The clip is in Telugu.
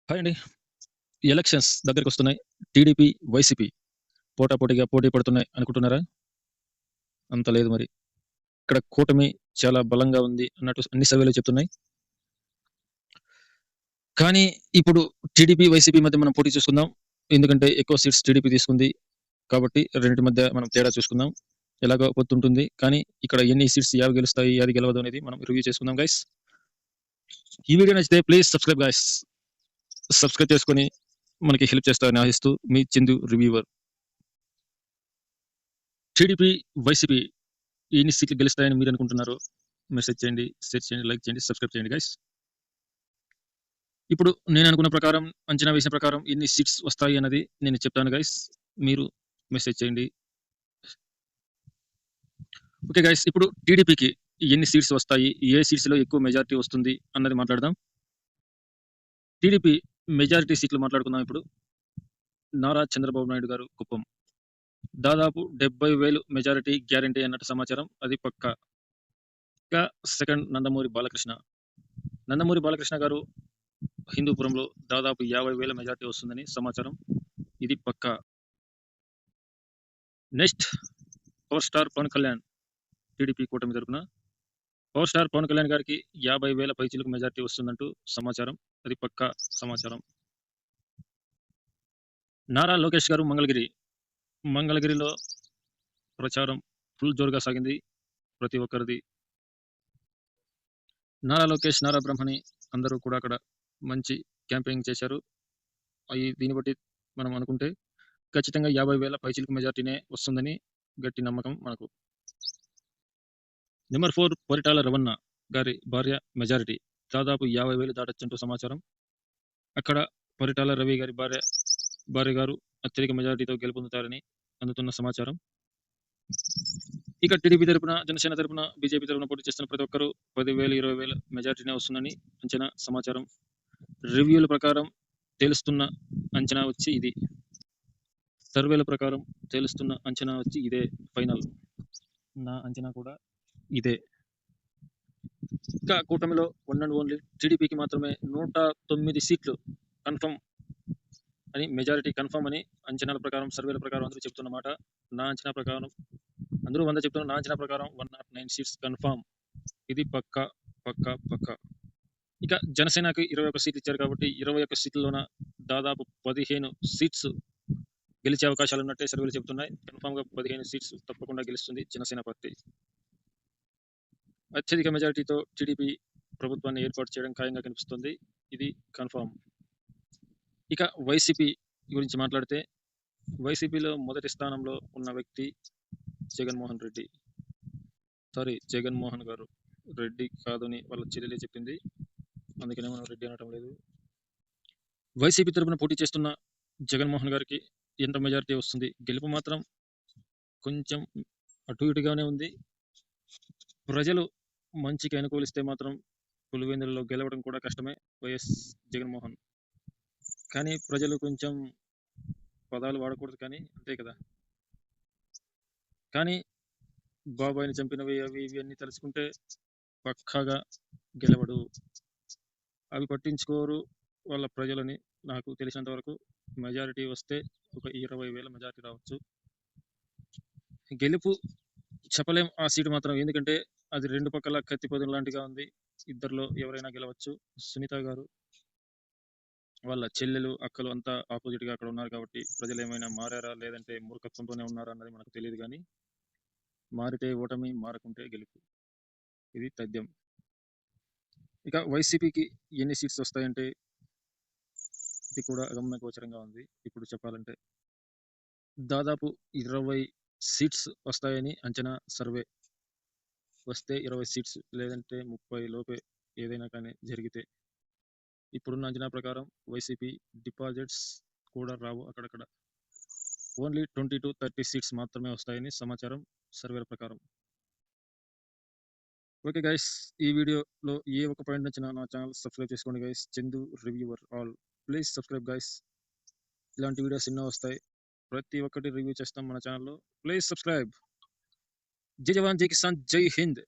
హాయ్ అండి. ఎలక్షన్స్ దగ్గరికొస్తున్నాయి. టీడీపీ, వైసీపీ పోటాపోటీగా పోటీ పడుతున్నాయి అనుకుంటున్నారా? అంత లేదు మరి. ఇక్కడ కూటమి చాలా బలంగా ఉంది అన్నట్టు అన్ని సర్వేలు చెప్తున్నాయి. కానీ ఇప్పుడు టీడీపీ, వైసీపీ మధ్య మనం పోటీ చూసుకుందాం. ఎందుకంటే ఎక్కువ సీట్స్ టీడీపీ తీసుకుంది. కాబట్టి రెండిటి మధ్య మనం తేడా చూసుకుందాం. ఎలాగో పొత్తుంటుంది. కానీ ఇక్కడ ఎన్ని సీట్స్ యావి గెలుస్తాయి, ఏది గెలవదు అనేది మనం రివ్యూ చేసుకుందాం గైస్. ఈ వీడియో నచ్చితే ప్లీజ్ సబ్స్క్రైబ్ గైస్. సబ్స్క్రైబ్ చేసుకొని మనకి హెల్ప్ చేస్తారని ఆశిస్తూ మీ చందు రివ్యూవర్. టీడీపీ, వైసీపీ ఎన్ని సీట్లు గెలుస్తాయని మీరు అనుకుంటున్నారు? మెసేజ్ చేయండి, షేర్ చేయండి, లైక్ చేయండి, సబ్స్క్రైబ్ చేయండి గైస్. ఇప్పుడు నేను అనుకున్న ప్రకారం, అంచనా వేసిన ప్రకారం ఎన్ని సీట్స్ వస్తాయి అన్నది నేను చెప్తాను గైస్. మీరు మెసేజ్ చేయండి. ఓకే గైస్, ఇప్పుడు టీడీపీకి ఎన్ని సీట్స్ వస్తాయి, ఏ సీట్స్లో ఎక్కువ మెజారిటీ వస్తుంది అన్నది మాట్లాడదాం. టీడీపీ మెజారిటీ సీట్లు మాట్లాడుకుందాం. ఇప్పుడు నారా చంద్రబాబు నాయుడు గారు కుప్పం దాదాపు 70,000 మెజారిటీ గ్యారంటీ అన్నట్టు సమాచారం. అది పక్కా. ఇంకా సెకండ్ నందమూరి బాలకృష్ణ గారు హిందూపురంలో దాదాపు 50,000 మెజార్టీ వస్తుందని సమాచారం. ఇది పక్కా. Next power star Pawan Kalyan, TDP కూటమి తరపున పవర్ స్టార్ పవన్ కళ్యాణ్ గారికి 50,000 పైచిలకు మెజార్టీ వస్తుందంటూ సమాచారం. అది పక్కా సమాచారం. నారా లోకేష్ గారు మంగళగిరిలో ప్రచారం ఫుల్ జోరుగా సాగింది ప్రతి ఒక్కరిది. నారా లోకేష్, నారా బ్రహ్మణి అందరూ కూడా అక్కడ మంచి క్యాంపెయినింగ్ చేశారు. దీన్ని బట్టి మనం అనుకుంటే ఖచ్చితంగా 50,000 పైచిలకు మెజార్టీనే వస్తుందని గట్టి నమ్మకం మనకు. నెంబర్ 4 పరిటాల రవణ గారి భార్య మెజారిటీ దాదాపు 50,000 దాటొచ్చంటూ సమాచారం. అక్కడ పరిటాల రవి గారి భార్య గారు అత్యధిక మెజారిటీతో గెలుపొందుతారని అందుతున్న సమాచారం. ఇక టీడీపీ తరపున, జనసేన తరపున, బీజేపీ తరపున పోటీ చేస్తున్న ప్రతి ఒక్కరు 10,000, 20,000 మెజారిటీనే వస్తుందని అంచనా సమాచారం. రివ్యూల ప్రకారం తెలుస్తున్న అంచనా వచ్చి ఇది. సర్వేల ప్రకారం తెలుస్తున్న అంచనా వచ్చి ఇదే ఫైనల్. నా అంచనా కూడా ఇదే. ఇంకా కూటమిలో వన్ అండ్ ఓన్లీ టీడీపీకి మాత్రమే 109 సీట్లు కన్ఫర్మ్ అని, మెజారిటీ కన్ఫర్మ్ అని అంచనాల ప్రకారం, సర్వేల ప్రకారం అందరూ చెప్తున్న మాట. నా అంచనా ప్రకారం అందరూ 100 చెప్తున్న, నా అంచనా ప్రకారం 109 సీట్స్ కన్ఫర్మ్. ఇది పక్కా పక్కా పక్కా. ఇక జనసేనకి 21 సీట్లు ఇచ్చారు కాబట్టి 21 సీట్లలోన దాదాపు 15 సీట్స్ గెలిచే అవకాశాలు ఉన్నట్టే సర్వేలు చెబుతున్నాయి. కన్ఫామ్గా 15 సీట్స్ తప్పకుండా గెలుస్తుంది జనసేన పార్టీ. అత్యధిక మెజారిటీతో టీడీపీ ప్రభుత్వాన్ని ఏర్పాటు చేయడం ఖాయంగా కనిపిస్తుంది. ఇది కన్ఫామ్. ఇక వైసీపీ గురించి మాట్లాడితే, వైసీపీలో మొదటి స్థానంలో ఉన్న వ్యక్తి జగన్మోహన్ గారు. రెడ్డి కాదని వాళ్ళ చెల్లెలే చెప్పింది, అందుకనే మనం రెడ్డి అనటం లేదు. వైసీపీ తరపున పోటీ చేస్తున్న జగన్మోహన్ గారికి ఎంత మెజారిటీ వస్తుంది? గెలుపు మాత్రం కొంచెం అటు ఇటుగానే ఉంది. ప్రజలు మంచికి అనుకూలిస్తే మాత్రం పులివెందులలో గెలవడం కూడా కష్టమే వైఎస్ జగన్మోహన్. కానీ ప్రజలు కొంచెం పదాలు వాడకూడదు, కానీ అంతే కదా. కానీ బాబాయిని చంపినవి అవి ఇవి అన్ని తలుచుకుంటే పక్కాగా గెలవడు. అవి పట్టించుకోరు వాళ్ళ ప్రజలని. నాకు తెలిసినంత వరకు మెజారిటీ వస్తే ఒక 20,000 మెజారిటీ రావచ్చు. గెలుపు చెప్పలేం ఆ సీటు మాత్రం, ఎందుకంటే అది రెండు పక్కల కత్తిపదును లాంటిగా ఉంది. ఇద్దరిలో ఎవరైనా గెలవచ్చు. సునీత గారు వాళ్ళ చెల్లెలు, అక్కలు అంతా ఆపోజిట్గా అక్కడ ఉన్నారు కాబట్టి ప్రజలు ఏమైనా మారారా లేదంటే మూర్ఖత్వంతోనే ఉన్నారా అన్నది మనకు తెలియదు. కానీ మారితే ఓటమి, మారకుంటే గెలుపు. ఇది తథ్యం. ఇక వైసీపీకి ఎన్ని సీట్స్ వస్తాయంటే ఇది కూడా గమనగోచరంగా ఉంది. ఇప్పుడు చెప్పాలంటే దాదాపు 20 సీట్స్ వస్తాయని అంచనా. సర్వే వస్తే 20 సీట్స్, లేదంటే 30 లోపే ఏదైనా కానీ జరిగితే. ఇప్పుడున్న అంచనా ప్రకారం వైసీపీ డిపాజిట్స్ కూడా రావు, అక్కడక్కడ ఓన్లీ 20 to 30 సీట్స్ మాత్రమే వస్తాయని సమాచారం సర్వేల ప్రకారం. ఓకే గైస్, ఈ వీడియోలో ఏ ఒక్క పాయింట్ నచ్చినా నా ఛానల్ సబ్స్క్రైబ్ చేసుకోండి guys. Chandu reviewer all, please subscribe guys. ఇలాంటి వీడియోస్ ఎన్నో వస్తాయి, ప్రతి ఒక్కటి రివ్యూ చేస్తాం మన ఛానల్లో. Please subscribe. జై జవాన్, జై కిసాన్, జై హింద్.